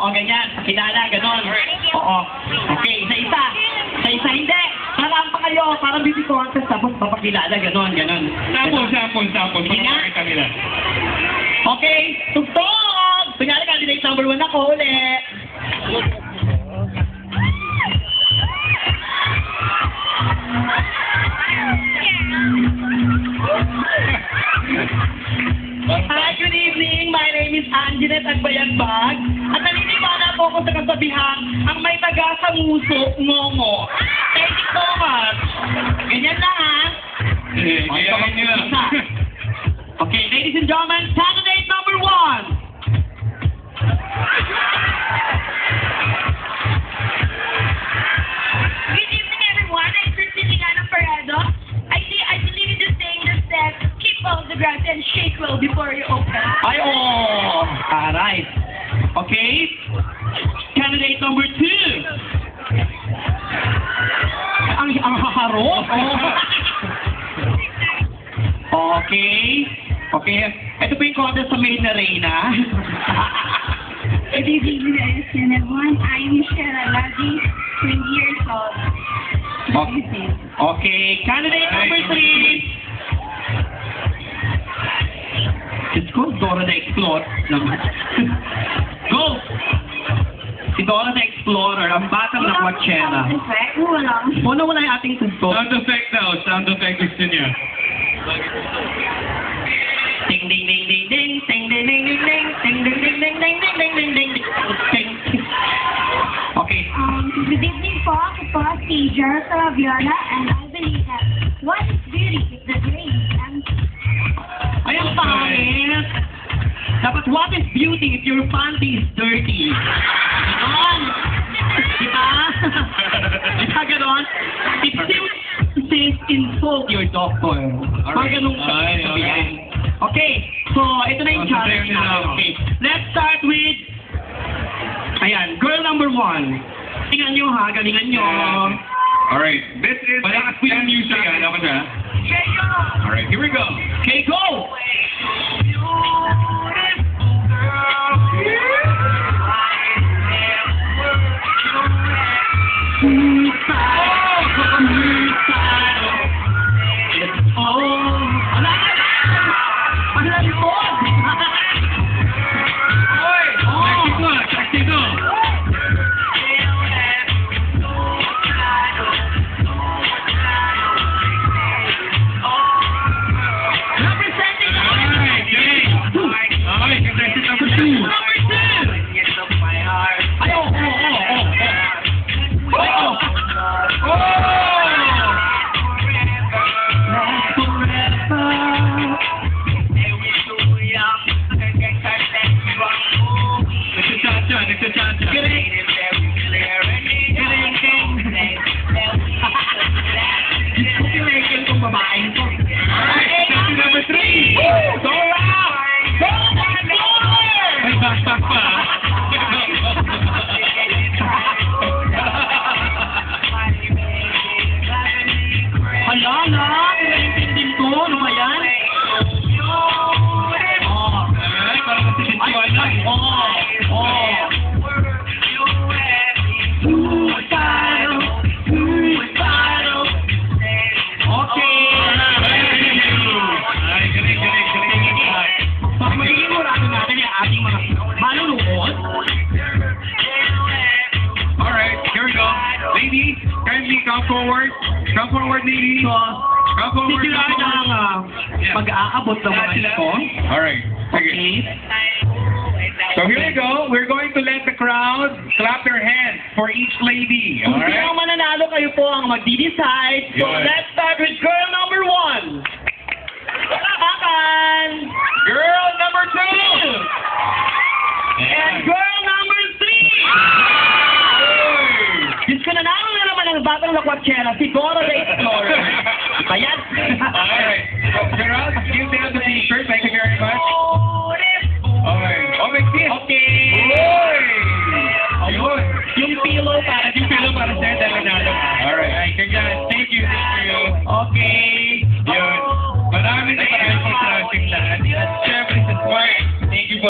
O, ganyan. Pakilala, ganon. Oo. Okay, isa-isa. Isa-isa, hindi. Parang pa kayo, parang beauty contest, tapos papakilala, ganon. Sample. Papakita nila. Okay, tugtog! Kunyari, candidate number 1 ako ulit. Hi, good evening. My name is Angelet Agbayagbag. At naniniwala po ako sa kasabihan, ang may taga sa muso, ngongo. Thank you so much. Ganyan lang, ha? Gayahin nila. Okay, ladies and gentlemen, candidate number 1. Good evening, everyone. I'm Christine Liganong Parado. I believe in the saying that says, keep well the grass and shake well before you open. Ay, oh! Alright. Okay. Candidate number 2. Ang haharot? Oh. Okay. Ito po yung contest sa main arena. Good evening, everyone. I'm Michelle Aladi, 20 years old. Okay. Candidate number 3. It's called Dora the Explorer. Go! Si Dora the Explorer, ang batang na kwatsera. Wala yung ating tugtog. Sound effect daw. Sound effect gusto niya. Ding ding ding ding ding ding ding ding ding ding ding ding ding ding ding ding ding ding ding. Okay. Good evening po. Ako po si Gerald Saraviola, and I believe that what is beauty is the grace and Ay, ang pangit. Dapat what is beauty if your panty is dirty? Ganon. Diba? Diba ganon? It seems insult your doctor. Pag ganun ka. Okay, so ito na yung challenge natin. Okay, let's start with, ayan, girl number 1. Tingnan nyo ha, galingan nyo. Alright, this is Malakas po yung music. Dapat na. Alright, here we go. Okay, go! Come forward, ladies. Come forward. Mag-aabot ng mga ito. Alright. Okay. So here we go. We're going to let the crowd clap their hands for each lady. Kung Alright? sino mananalo, kayo po ang magdi-decide. So Yes. let's start with girl number 1. Kakan! Girl number 2. And girl number 3! Diyos ko, nanalo na naman ang batang lakwatsera, si Dora the Explorer. Ayan. Alright. So, Gerald, you take out the t-shirt. Thank you very much. Alright. Oh, may kiss. Okay. Oy! Ayun. Yung pillow para Yung pillow para sa'yo.